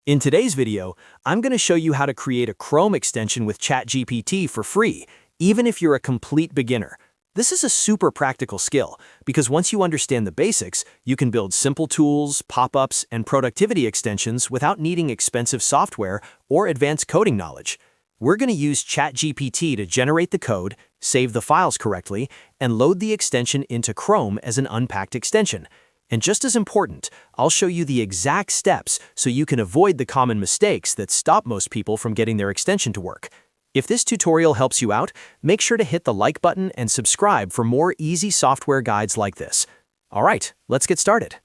In today's video, I'm going to show you how to create a Chrome extension with ChatGPT for free, even if you're a complete beginner. This is a super practical skill, because once you understand the basics, you can build simple tools, pop-ups, and productivity extensions without needing expensive software or advanced coding knowledge. We're going to use ChatGPT to generate the code, save the files correctly, and load the extension into Chrome as an unpacked extension. And just as important, I'll show you the exact steps so you can avoid the common mistakes that stop most people from getting their extension to work. If this tutorial helps you out, make sure to hit the like button and subscribe for more easy software guides like this. All right, let's get started.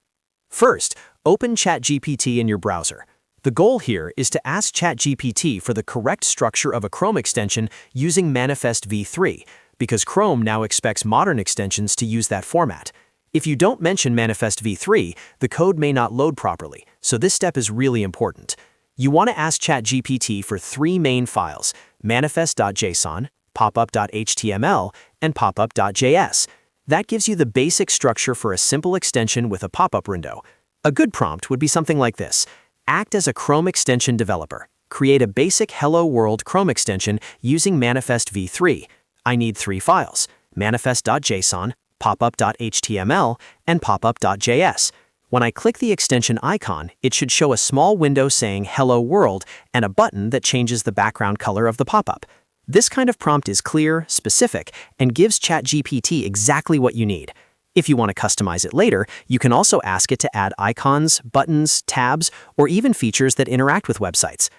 First, open ChatGPT in your browser. The goal here is to ask ChatGPT for the correct structure of a Chrome extension using manifest v3, because Chrome now expects modern extensions to use that format. If you don't mention manifest v3, the code may not load properly, so this step is really important. You want to ask ChatGPT for three main files: manifest.json, popup.html, and popup.js. That gives you the basic structure for a simple extension with a pop-up window. A good prompt would be something like this: act as a Chrome extension developer. Create a basic Hello World Chrome extension using manifest v3. I need three files: manifest.json, popup.html, and popup.js. When I click the extension icon, it should show a small window saying Hello World and a button that changes the background color of the pop-up. This kind of prompt is clear, specific, and gives ChatGPT exactly what you need. If you want to customize it later, you can also ask it to add icons, buttons, tabs, or even features that interact with websites.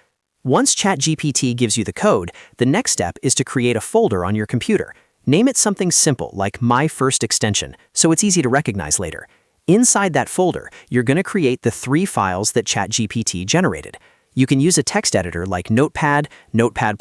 Once ChatGPT gives you the code, the next step is to create a folder on your computer. Name it something simple like My First Extension, so it's easy to recognize later. Inside that folder, you're going to create the three files that ChatGPT generated. You can use a text editor like Notepad, Notepad++,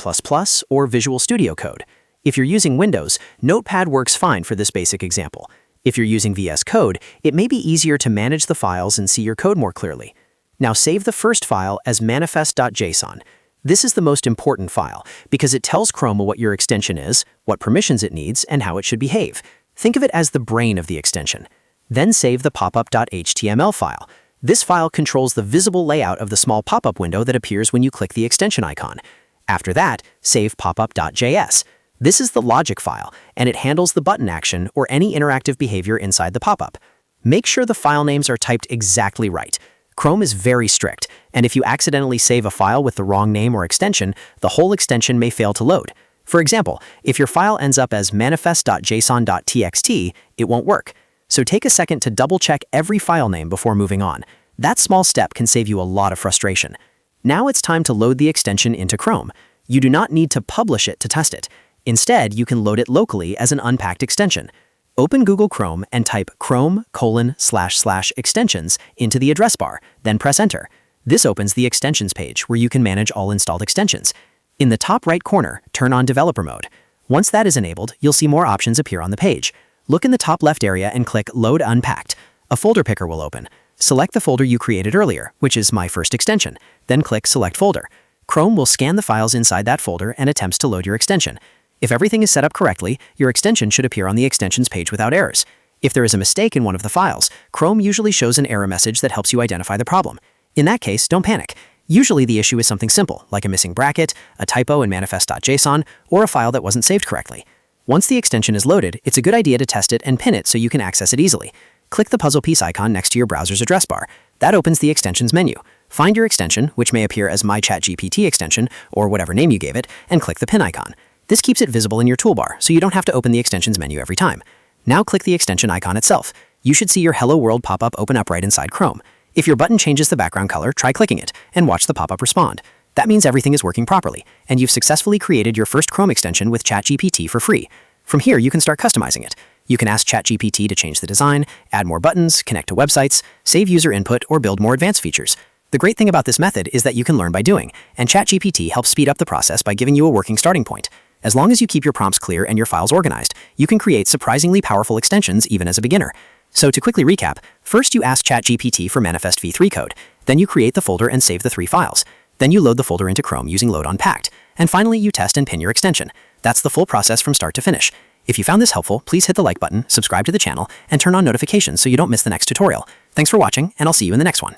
or Visual Studio Code. If you're using Windows, Notepad works fine for this basic example. If you're using VS Code, it may be easier to manage the files and see your code more clearly. Now save the first file as manifest.json. This is the most important file because it tells Chrome what your extension is, what permissions it needs, and how it should behave. Think of it as the brain of the extension. Then save the popup.html file. This file controls the visible layout of the small pop-up window that appears when you click the extension icon. After that, save popup.js. This is the logic file, and it handles the button action or any interactive behavior inside the pop-up. Make sure the file names are typed exactly right. Chrome is very strict, and if you accidentally save a file with the wrong name or extension, the whole extension may fail to load. For example, if your file ends up as manifest.json.txt, it won't work. So take a second to double-check every file name before moving on. That small step can save you a lot of frustration. Now it's time to load the extension into Chrome. You do not need to publish it to test it. Instead, you can load it locally as an unpacked extension. Open Google Chrome and type chrome://extensions into the address bar, then press enter. This opens the extensions page where you can manage all installed extensions. In the top right corner, turn on developer mode. Once that is enabled, you'll see more options appear on the page. Look in the top left area and click Load Unpacked. A folder picker will open. Select the folder you created earlier, which is My First Extension, then click Select Folder. Chrome will scan the files inside that folder and attempts to load your extension. If everything is set up correctly, your extension should appear on the extensions page without errors. If there is a mistake in one of the files, Chrome usually shows an error message that helps you identify the problem. In that case, don't panic. Usually the issue is something simple, like a missing bracket, a typo in manifest.json, or a file that wasn't saved correctly. Once the extension is loaded, it's a good idea to test it and pin it so you can access it easily. Click the puzzle piece icon next to your browser's address bar. That opens the extensions menu. Find your extension, which may appear as My ChatGPT extension, or whatever name you gave it, and click the pin icon. This keeps it visible in your toolbar, so you don't have to open the extensions menu every time. Now click the extension icon itself. You should see your Hello World pop-up open up right inside Chrome. If your button changes the background color, try clicking it, and watch the pop-up respond. That means everything is working properly, and you've successfully created your first Chrome extension with ChatGPT for free. From here, you can start customizing it. You can ask ChatGPT to change the design, add more buttons, connect to websites, save user input, or build more advanced features. The great thing about this method is that you can learn by doing, and ChatGPT helps speed up the process by giving you a working starting point. As long as you keep your prompts clear and your files organized, you can create surprisingly powerful extensions even as a beginner. So to quickly recap, first you ask ChatGPT for manifest v3 code, then you create the folder and save the three files. Then you load the folder into Chrome using Load Unpacked, and finally you test and pin your extension. That's the full process from start to finish. If you found this helpful, please hit the like button, subscribe to the channel, and turn on notifications so you don't miss the next tutorial. Thanks for watching, and I'll see you in the next one.